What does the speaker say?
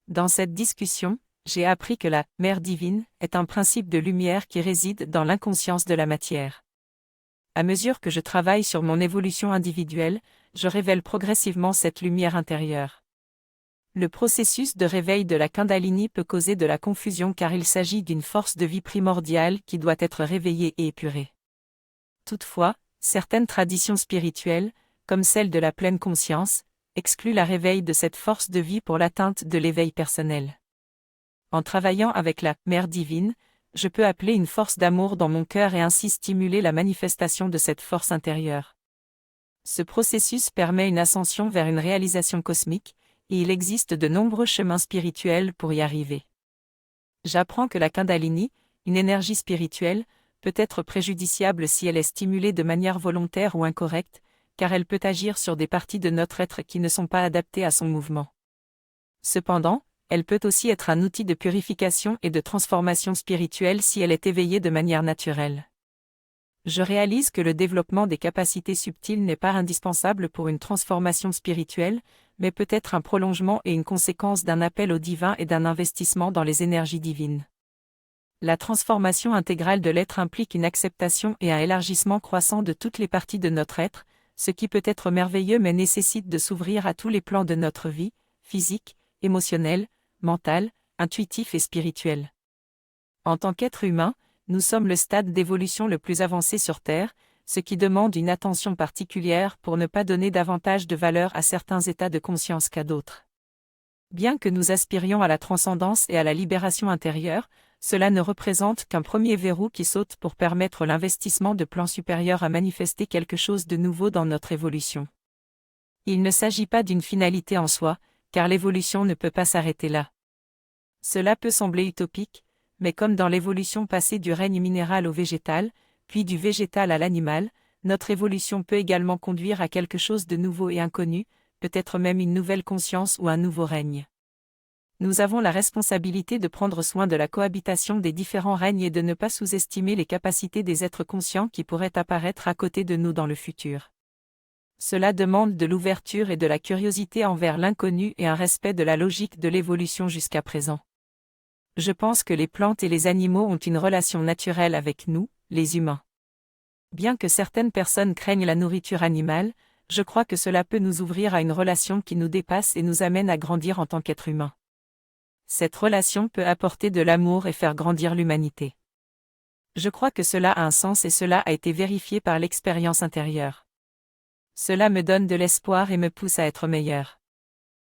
Dans cette discussion, j'ai appris que la mère divine est un principe de lumière qui réside dans l'inconscience de la matière. À mesure que je travaille sur mon évolution individuelle, je révèle progressivement cette lumière intérieure. Le processus de réveil de la Kundalini peut causer de la confusion car il s'agit d'une force de vie primordiale qui doit être réveillée et épurée. Toutefois, certaines traditions spirituelles, comme celle de la pleine conscience, excluent la réveil de cette force de vie pour l'atteinte de l'éveil personnel. En travaillant avec la Mère divine, je peux appeler une force d'amour dans mon cœur et ainsi stimuler la manifestation de cette force intérieure. Ce processus permet une ascension vers une réalisation cosmique, et il existe de nombreux chemins spirituels pour y arriver. J'apprends que la Kundalini, une énergie spirituelle, peut être préjudiciable si elle est stimulée de manière volontaire ou incorrecte, car elle peut agir sur des parties de notre être qui ne sont pas adaptées à son mouvement. Cependant, elle peut aussi être un outil de purification et de transformation spirituelle si elle est éveillée de manière naturelle. Je réalise que le développement des capacités subtiles n'est pas indispensable pour une transformation spirituelle, mais peut être un prolongement et une conséquence d'un appel au divin et d'un investissement dans les énergies divines. La transformation intégrale de l'être implique une acceptation et un élargissement croissant de toutes les parties de notre être, ce qui peut être merveilleux mais nécessite de s'ouvrir à tous les plans de notre vie, physique, émotionnel, mental, intuitif et spirituel. En tant qu'être humain, nous sommes le stade d'évolution le plus avancé sur Terre, ce qui demande une attention particulière pour ne pas donner davantage de valeur à certains états de conscience qu'à d'autres. Bien que nous aspirions à la transcendance et à la libération intérieure, cela ne représente qu'un premier verrou qui saute pour permettre l'investissement de plans supérieurs à manifester quelque chose de nouveau dans notre évolution. Il ne s'agit pas d'une finalité en soi, car l'évolution ne peut pas s'arrêter là. Cela peut sembler utopique, mais comme dans l'évolution passée du règne minéral au végétal, puis du végétal à l'animal, notre évolution peut également conduire à quelque chose de nouveau et inconnu, peut-être même une nouvelle conscience ou un nouveau règne. Nous avons la responsabilité de prendre soin de la cohabitation des différents règnes et de ne pas sous-estimer les capacités des êtres conscients qui pourraient apparaître à côté de nous dans le futur. Cela demande de l'ouverture et de la curiosité envers l'inconnu et un respect de la logique de l'évolution jusqu'à présent. Je pense que les plantes et les animaux ont une relation naturelle avec nous, les humains. Bien que certaines personnes craignent la nourriture animale, je crois que cela peut nous ouvrir à une relation qui nous dépasse et nous amène à grandir en tant qu'être humain. Cette relation peut apporter de l'amour et faire grandir l'humanité. Je crois que cela a un sens et cela a été vérifié par l'expérience intérieure. Cela me donne de l'espoir et me pousse à être meilleur.